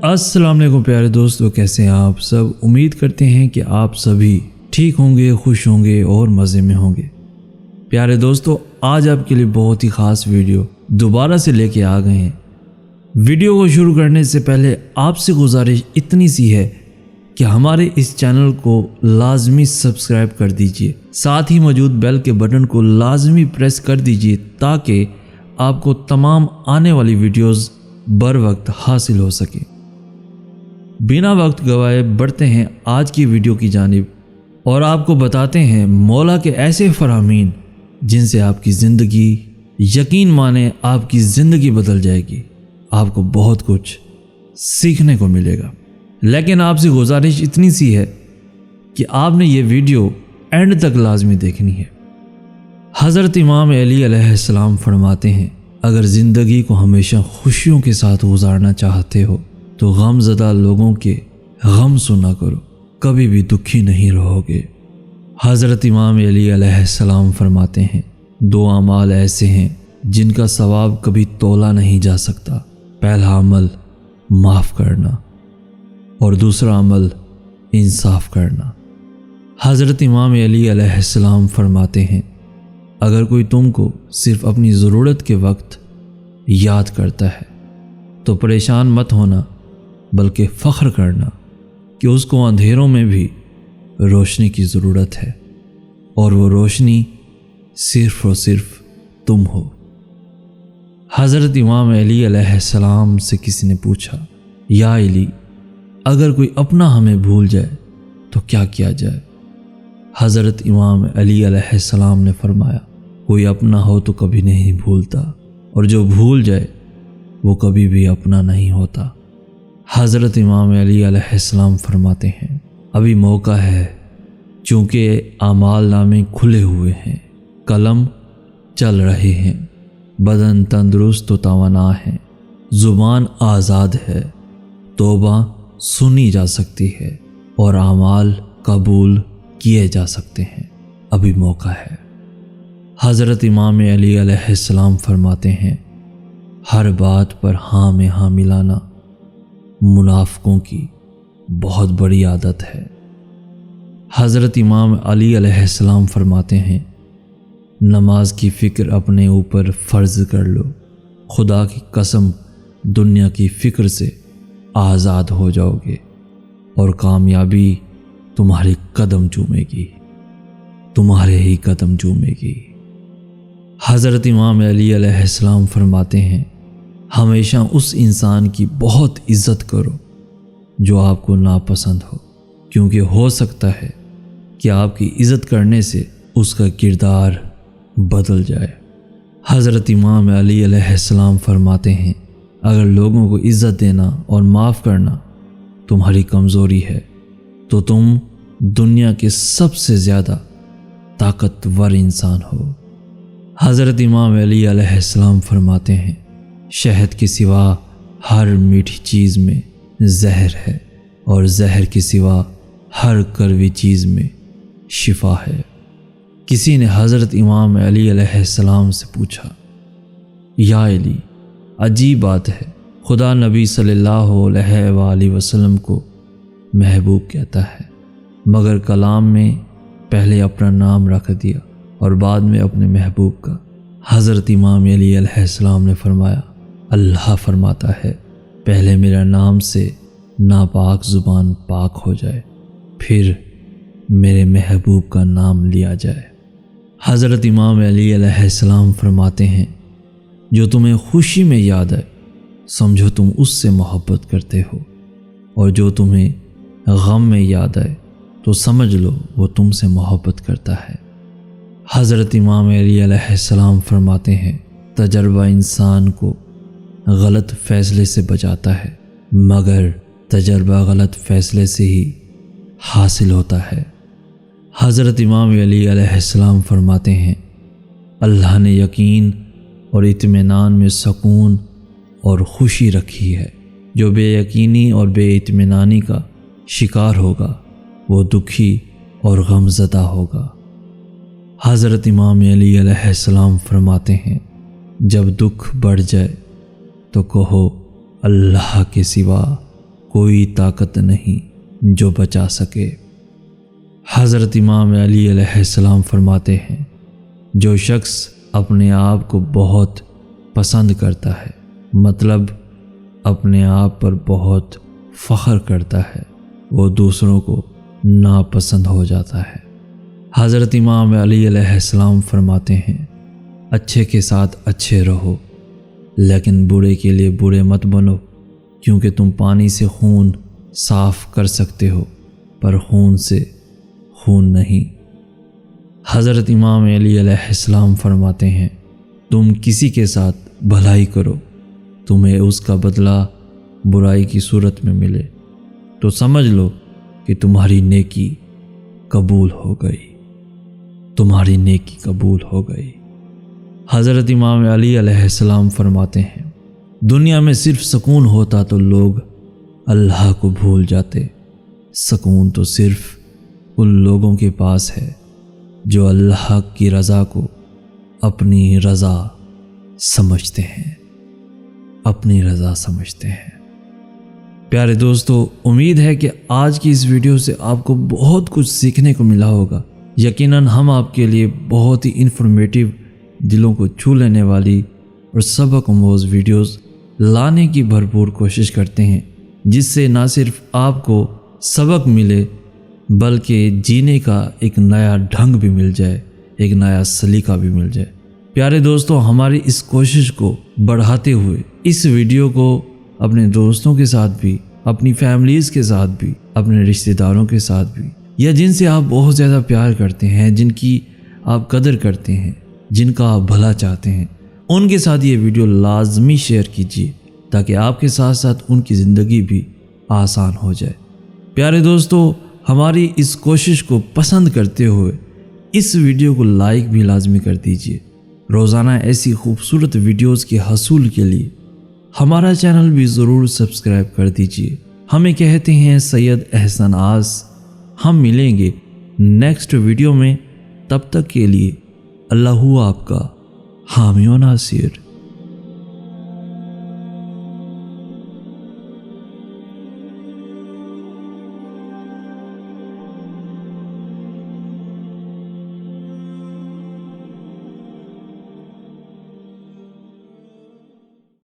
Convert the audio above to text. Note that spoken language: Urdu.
السلام علیکم پیارے دوستو، کیسے ہیں آپ سب؟ امید کرتے ہیں کہ آپ سبھی ٹھیک ہوں گے، خوش ہوں گے اور مزے میں ہوں گے۔ پیارے دوستو، آج آپ کے لیے بہت ہی خاص ویڈیو دوبارہ سے لے کے آ گئے ہیں۔ ویڈیو کو شروع کرنے سے پہلے آپ سے گزارش اتنی سی ہے کہ ہمارے اس چینل کو لازمی سبسکرائب کر دیجئے، ساتھ ہی موجود بیل کے بٹن کو لازمی پریس کر دیجئے تاکہ آپ کو تمام آنے والی ویڈیوز بر وقت حاصل ہو سکے۔ بنا وقت گوائے بڑھتے ہیں آج کی ویڈیو کی جانب اور آپ کو بتاتے ہیں مولا کے ایسے فرامین جن سے آپ کی زندگی، یقین مانیں آپ کی زندگی بدل جائے گی، آپ کو بہت کچھ سیکھنے کو ملے گا۔ لیکن آپ سے گزارش اتنی سی ہے کہ آپ نے یہ ویڈیو اینڈ تک لازمی دیکھنی ہے۔ حضرت امام علی علیہ السلام فرماتے ہیں، اگر زندگی کو ہمیشہ خوشیوں کے ساتھ گزارنا چاہتے ہو تو غم زدہ لوگوں کے غم سنا کرو، کبھی بھی دکھی نہیں رہو گے۔ حضرت امام علی علیہ السلام فرماتے ہیں، دو اعمال ایسے ہیں جن کا ثواب کبھی تولا نہیں جا سکتا۔ پہلا عمل معاف کرنا اور دوسرا عمل انصاف کرنا۔ حضرت امام علی علیہ السلام فرماتے ہیں، اگر کوئی تم کو صرف اپنی ضرورت کے وقت یاد کرتا ہے تو پریشان مت ہونا، بلکہ فخر کرنا کہ اس کو اندھیروں میں بھی روشنی کی ضرورت ہے اور وہ روشنی صرف اور صرف تم ہو۔ حضرت امام علی علیہ السلام سے کسی نے پوچھا، یا علی، اگر کوئی اپنا ہمیں بھول جائے تو کیا کیا جائے؟ حضرت امام علی علیہ السلام نے فرمایا، کوئی اپنا ہو تو کبھی نہیں بھولتا، اور جو بھول جائے وہ کبھی بھی اپنا نہیں ہوتا۔ حضرت امام علی علیہ السلام فرماتے ہیں، ابھی موقع ہے، چونکہ اعمال نامے کھلے ہوئے ہیں، قلم چل رہے ہیں، بدن تندرست و توانا ہے، زبان آزاد ہے، توبہ سنی جا سکتی ہے اور اعمال قبول کیے جا سکتے ہیں، ابھی موقع ہے۔ حضرت امام علی علیہ السلام فرماتے ہیں، ہر بات پر ہاں میں ہاں ملانا منافقوں کی بہت بڑی عادت ہے۔ حضرت امام علی علیہ السلام فرماتے ہیں، نماز کی فکر اپنے اوپر فرض کر لو، خدا کی قسم دنیا کی فکر سے آزاد ہو جاؤ گے اور کامیابی تمہارے قدم چومے گی، تمہارے ہی قدم چومے گی۔ حضرت امام علی علیہ السلام فرماتے ہیں، ہمیشہ اس انسان کی بہت عزت کرو جو آپ کو ناپسند ہو، کیونکہ ہو سکتا ہے کہ آپ کی عزت کرنے سے اس کا کردار بدل جائے۔ حضرت امام علی علیہ السلام فرماتے ہیں، اگر لوگوں کو عزت دینا اور معاف کرنا تمہاری کمزوری ہے تو تم دنیا کے سب سے زیادہ طاقتور انسان ہو۔ حضرت امام علی علیہ السلام فرماتے ہیں، شہد کے سوا ہر میٹھی چیز میں زہر ہے اور زہر کے سوا ہر کڑوی چیز میں شفا ہے۔ کسی نے حضرت امام علی علیہ السلام سے پوچھا، یا علی، عجیب بات ہے، خدا نبی صلی اللہ علیہ وآلہ وسلم کو محبوب کہتا ہے، مگر کلام میں پہلے اپنا نام رکھ دیا اور بعد میں اپنے محبوب کا۔ حضرت امام علی علیہ السلام نے فرمایا، اللہ فرماتا ہے، پہلے میرا نام سے ناپاک زبان پاک ہو جائے، پھر میرے محبوب کا نام لیا جائے۔ حضرت امام علی علیہ السلام فرماتے ہیں، جو تمہیں خوشی میں یاد آئے سمجھو تم اس سے محبت کرتے ہو، اور جو تمہیں غم میں یاد آئے تو سمجھ لو وہ تم سے محبت کرتا ہے۔ حضرت امام علی علیہ السلام فرماتے ہیں، تجربہ انسان کو غلط فیصلے سے بچاتا ہے، مگر تجربہ غلط فیصلے سے ہی حاصل ہوتا ہے۔ حضرت امام علی علیہ السلام فرماتے ہیں، اللہ نے یقین اور اطمینان میں سکون اور خوشی رکھی ہے، جو بے یقینی اور بے اطمینانی کا شکار ہوگا وہ دکھی اور غم زدہ ہوگا۔ حضرت امام علی علیہ السلام فرماتے ہیں، جب دکھ بڑھ جائے تو کہو اللہ کے سوا کوئی طاقت نہیں جو بچا سکے۔ حضرت امام علی علیہ السلام فرماتے ہیں، جو شخص اپنے آپ کو بہت پسند کرتا ہے، مطلب اپنے آپ پر بہت فخر کرتا ہے، وہ دوسروں کو ناپسند ہو جاتا ہے۔ حضرت امام علی علیہ السلام فرماتے ہیں، اچھے کے ساتھ اچھے رہو، لیکن برے کے لیے برے مت بنو، کیونکہ تم پانی سے خون صاف کر سکتے ہو پر خون سے خون نہیں۔ حضرت امام علی علیہ السلام فرماتے ہیں، تم کسی کے ساتھ بھلائی کرو، تمہیں اس کا بدلہ برائی کی صورت میں ملے تو سمجھ لو کہ تمہاری نیکی قبول ہو گئی، تمہاری نیکی قبول ہو گئی۔ حضرت امام علی علیہ السلام فرماتے ہیں، دنیا میں صرف سکون ہوتا تو لوگ اللہ کو بھول جاتے، سکون تو صرف ان لوگوں کے پاس ہے جو اللہ کی رضا کو اپنی رضا سمجھتے ہیں، اپنی رضا سمجھتے ہیں۔ پیارے دوستو، امید ہے کہ آج کی اس ویڈیو سے آپ کو بہت کچھ سیکھنے کو ملا ہوگا۔ یقیناً ہم آپ کے لیے بہت ہی انفارمیٹیو، دلوں کو چھو لینے والی اور سبق آموز ویڈیوز لانے کی بھرپور کوشش کرتے ہیں، جس سے نہ صرف آپ کو سبق ملے بلکہ جینے کا ایک نیا ڈھنگ بھی مل جائے، ایک نیا سلیقہ بھی مل جائے۔ پیارے دوستو، ہماری اس کوشش کو بڑھاتے ہوئے اس ویڈیو کو اپنے دوستوں کے ساتھ بھی، اپنی فیملیز کے ساتھ بھی، اپنے رشتہ داروں کے ساتھ بھی، یا جن سے آپ بہت زیادہ پیار کرتے ہیں، جن کی آپ قدر کرتے ہیں، جن کا آپ بھلا چاہتے ہیں، ان کے ساتھ یہ ویڈیو لازمی شیئر کیجیے تاکہ آپ کے ساتھ ساتھ ان کی زندگی بھی آسان ہو جائے۔ پیارے دوستو، ہماری اس کوشش کو پسند کرتے ہوئے اس ویڈیو کو لائک بھی لازمی کر دیجیے۔ روزانہ ایسی خوبصورت ویڈیوز کے حصول کے لیے ہمارا چینل بھی ضرور سبسکرائب کر دیجیے۔ ہمیں کہتے ہیں سید احسن آس۔ ہم ملیں گے نیکسٹ ویڈیو میں، تب تک کے لیے اللہ آپ کا حامی و ناصر۔